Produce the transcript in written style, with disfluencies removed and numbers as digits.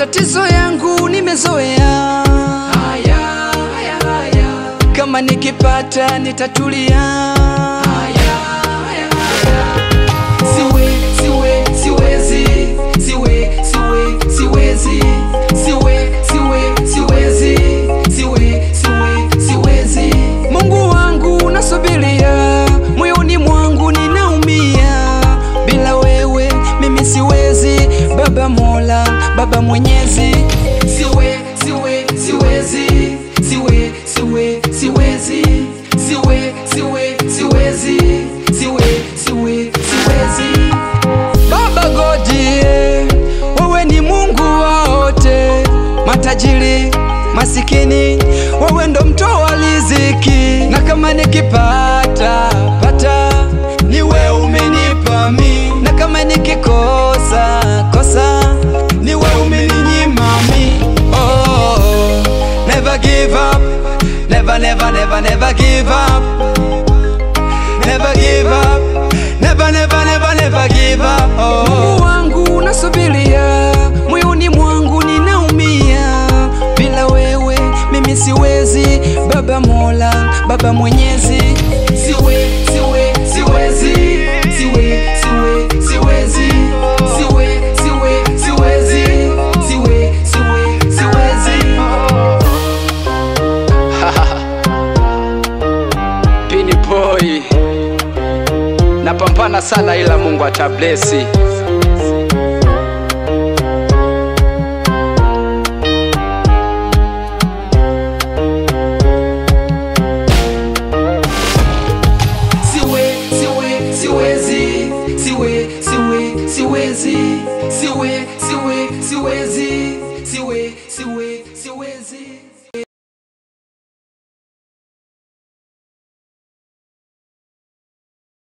matatizo yangu nimezoea. Kama nikipata nitatulia. Siwezi. Mungu wangu nasubiria, moyoni mwangu ninaumia. Bila wewe mimi siwezi, Baba Mola, Baba Mwenyezi. Siwezi. Baba Godi, wewe ni Mungu wa wote, matajiri, masikini, wewe ndo mtoa riziki. Na kama nikipata ni wewe umenipa mimi, na kama nikikosa ni wewe umeninyima mimi. Oh, never give up, never give up. Never give up, never give up. Oh. Mungu wangu nasubiria, moyoni mwangu ninaumia. Bila wewe mimi siwezi, Baba Mola, Baba Mwenyezi. Siwezi. Pini boy, napambana sana ila Mungu atablesi. Siwezi.